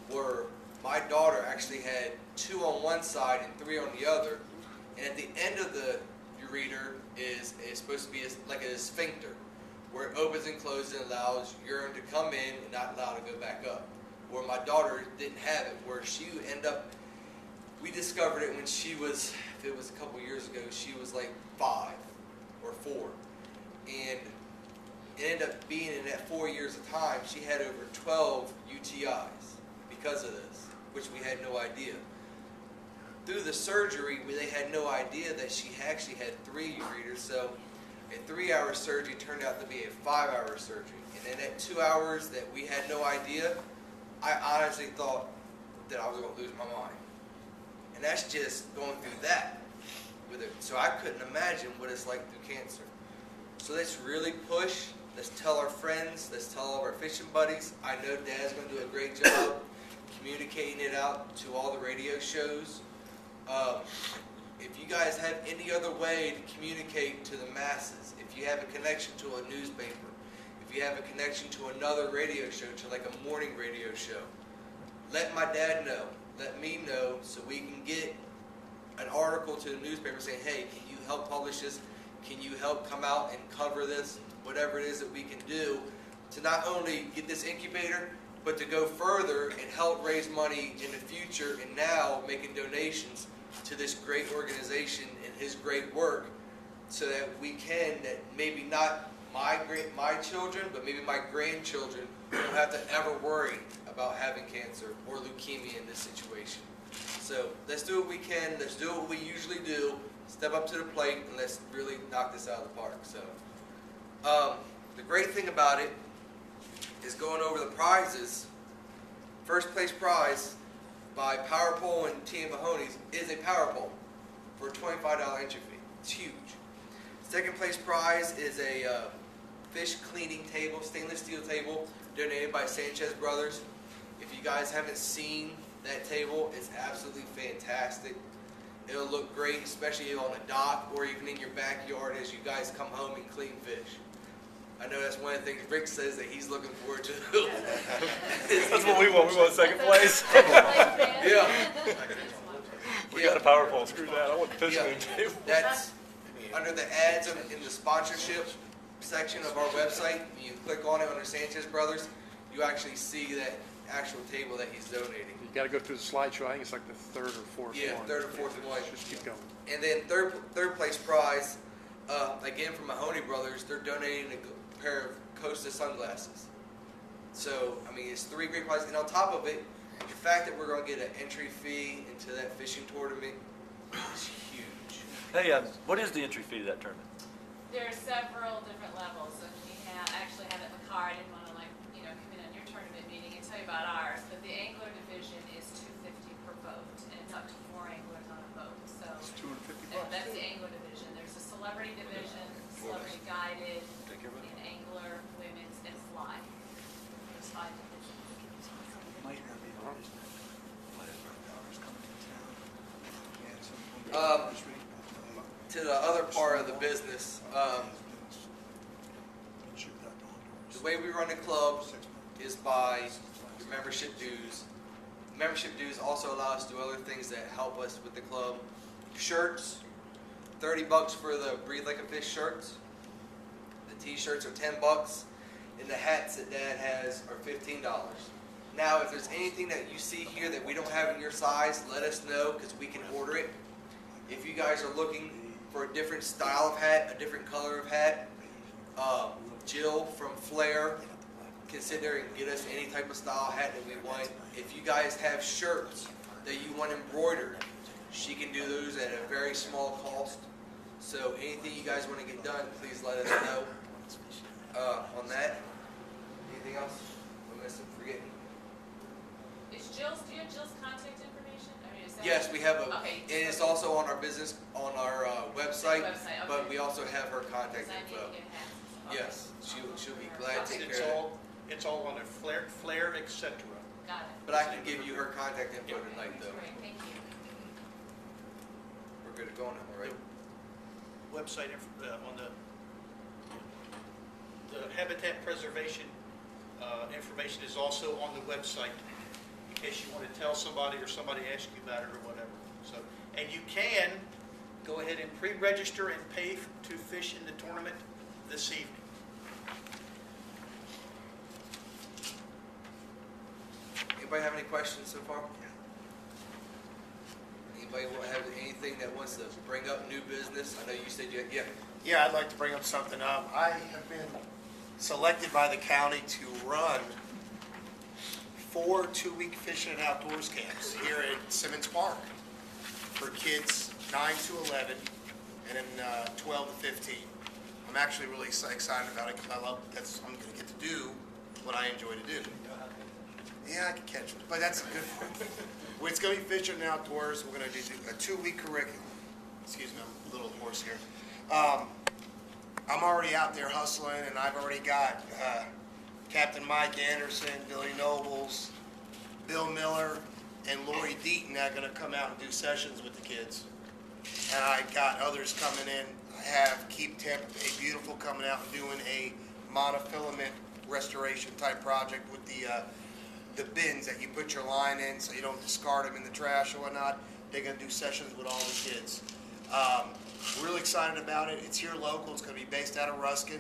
Where my daughter actually had 2 on one side and 3 on the other, and at the end of the ureter is supposed to be like a sphincter, where it opens and closes and allows urine to come in and not allow it to go back up. Where my daughter didn't have it, where she ended up, we discovered it when she was, if it was a couple years ago, she was like 5 or 4. And it ended up being in that 4 years of time, she had over 12 UTIs because of this, which we had no idea. Through the surgery, they had no idea that she actually had 3 ureters, so a 3-hour surgery turned out to be a 5-hour surgery. And in that 2 hours that we had no idea, I honestly thought that I was going to lose my mind. And that's just going through that with it. So I couldn't imagine what it's like through cancer. So let's really push. Let's tell our friends. Let's tell all of our fishing buddies. I know Dad's going to do a great job communicating it out to all the radio shows. If you guys have any other way to communicate to the masses, if you have a connection to a newspaper, if you have a connection to another radio show, to like a morning radio show, let my dad know. Let me know so we can get an article to the newspaper saying, hey, can you help publish this? Can you help come out and cover this? Whatever it is that we can do to not only get this incubator, but to go further and help raise money in the future and now making donations to this great organization and his great work, so that we can, that maybe not my children, but maybe my grandchildren don't have to ever worry about having cancer or leukemia in this situation. So let's do what we can. Let's do what we usually do. Step up to the plate and let's really knock this out of the park. So the great thing about it is going over the prizes. First place prize by Power Pole and Team Mahoney's is a power pole for a $25 entry fee. It's huge. Second place prize is a fish cleaning table, stainless steel table, donated by Sanchez Brothers. If you guys haven't seen that table, it's absolutely fantastic. It'll look great, especially on a dock or even in your backyard as you guys come home and clean fish. I know that's one of the things Rick says that he's looking forward to. That's what we want. We want second place. Yeah. We got a power pole. Screw that. I want the fish Yeah. cleaning table. That's under the ads in the sponsorship section of our website. You click on it under Sanchez Brothers, you actually see that actual table that he's donating. You got to go through the slideshow. I think it's like the third or fourth Yeah, one. third or fourth one. Just keep going. And then third place prize, again from Mahoney Brothers, they're donating a pair of Costa sunglasses. So, I mean, it's 3 great prizes. And on top of it, the fact that we're going to get an entry fee into that fishing tournament is huge. Hey, what is the entry fee to that tournament? There are several different levels, and we actually have it in the car. I didn't want to, come in on your tournament meeting and tell you about ours, but the angler division is $250 per boat, and it's up to 4 anglers on a boat. So It's $250. that's the angler division. There's a celebrity division, celebrity guided, and angler, women's, and fly. There's 5 divisions. To the other part of the business, the way we run the club is by your membership dues. Membership dues also allow us to do other things that help us with the club. Shirts, $30 for the Breathe Like a Fish shirts. The t-shirts are $10, and the hats that Dad has are $15. Now, if there's anything that you see here that we don't have in your size, let us know because we can order it. If you guys are looking for a different style of hat, a different color of hat, Jill from Flair can sit there and get us any type of style hat that we want. If you guys have shirts that you want embroidered, she can do those at a very small cost. So anything you guys want to get done, please let us know on that. Anything else? I'm forgetting. Do you have Jill's contact information? I mean, is that Yes, we have Okay, and it's also on our business, on our website, Website, but okay. we also have her contact Because I need info. to get hats. Okay. Yes, she'll be glad to take It's care of it. it's all on there, Flair, et cetera. Got it. But I can give you her contact info tonight, though. Great, thank you. We're good at going now, right? Website on the habitat preservation information is also on the website in case you want to tell somebody or somebody asks you about it or whatever. So, and you can go ahead and pre-register and pay to fish in the tournament this evening. Anybody have any questions so far? Anybody have anything that wants to bring up new business? I know you said you had, yeah. Yeah, I'd like to bring up something. I have been selected by the county to run 4 two-week fishing and outdoors camps here at Simmons Park for kids 9 to 11 and then 12 to 15. I'm actually really excited about it because I'm going to get to do what I enjoy to do. Yeah, I can catch it, but that's a good one. Well, it's going to be fishing and outdoors. We're going to do a 2-week curriculum. Excuse me, I'm a little hoarse here. I'm already out there hustling, and I've already got Captain Mike Anderson, Billy Nobles, Bill Miller, and Lori Deaton that are going to come out and do sessions with the kids. And I got others coming in. I have Keep Tampa Bay Beautiful coming out and doing a monofilament restoration type project with the bins that you put your line in so you don't discard them in the trash or whatnot. They're going to do sessions with all the kids. Really excited about it. It's here local. It's going to be based out of Ruskin.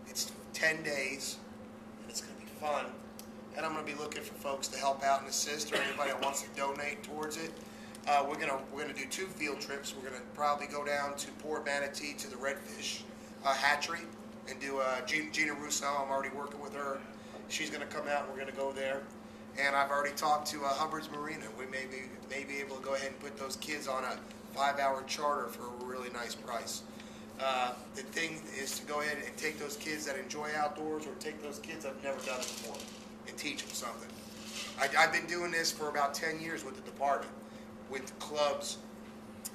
It's 10 days. And it's fun, and I'm gonna be looking for folks to help out and assist, or anybody that wants to donate towards it. We're gonna do 2 field trips. We're gonna probably go down to Port Manatee to the Redfish hatchery and do Gina Russo. I'm already working with her. She's gonna come out and we're gonna go there. And I've already talked to Hubbard's Marina. We may be able to go ahead and put those kids on a 5-hour charter for a really nice price. The thing is to go ahead and take those kids that enjoy outdoors, or take those kids that have never done it before, and teach them something. I've been doing this for about 10 years with the department, with clubs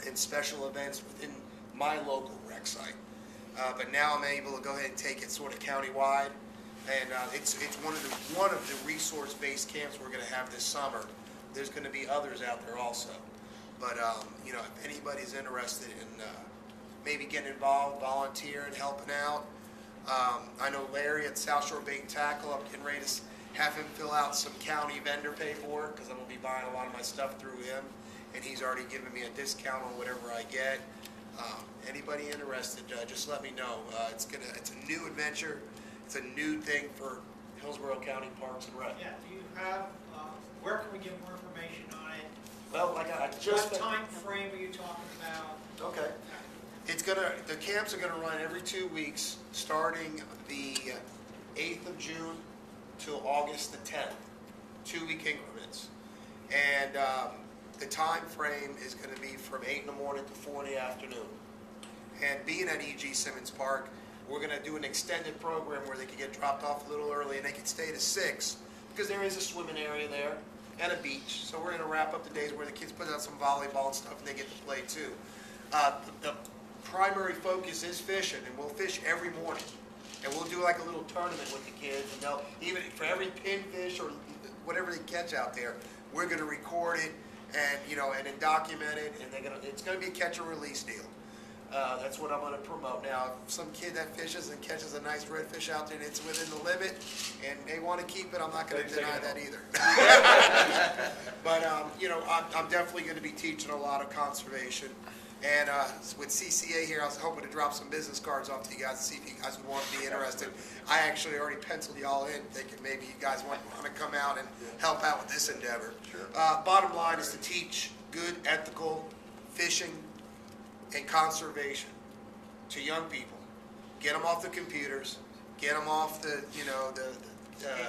and special events within my local rec site. But now I'm able to go ahead and take it sort of countywide, and it's one of the resource-based camps we're going to have this summer. There's going to be others out there also, but you know, if anybody's interested in maybe getting involved, volunteering, helping out. I know Larry at Southshore Bait and Tackle. I'm getting ready to have him fill out some county vendor paperwork, because I'm going to be buying a lot of my stuff through him, and he's already given me a discount on whatever I get. Anybody interested, just let me know. It's a new adventure. It's a new thing for Hillsborough County Parks and Rec. Yeah, do you have, where can we get more information on it? Well, like I just... What time frame are you talking about? Okay. The camps are gonna run every 2 weeks, starting the 8th of June till August the 10th, 2-week increments. And the time frame is gonna be from 8 in the morning to 4 in the afternoon. And being at E.G. Simmons Park, we're gonna do an extended program where they can get dropped off a little early and they can stay to 6, because there is a swimming area there and a beach. So we're gonna wrap up the days where the kids put out some volleyball and stuff and they get to play too. The primary focus is fishing, and we'll fish every morning. And we'll do like a little tournament with the kids, and they'll, even for every pinfish or whatever they catch out there, we're gonna record it and, you know, and then document it, and it's gonna be a catch and release deal. That's what I'm gonna promote. Now, if some kid that fishes and catches a nice redfish out there and it's within the limit, and they wanna keep it, I'm not gonna deny that either. But, you know, I'm definitely gonna be teaching a lot of conservation. And with CCA here, I was hoping to drop some business cards off to you guys to see if you guys would want to be interested. I actually already penciled y'all in, thinking maybe you guys want to come out and help out with this endeavor. Sure. Bottom line is to teach good, ethical fishing and conservation to young people. Get them off the computers. Get them off the, you know, the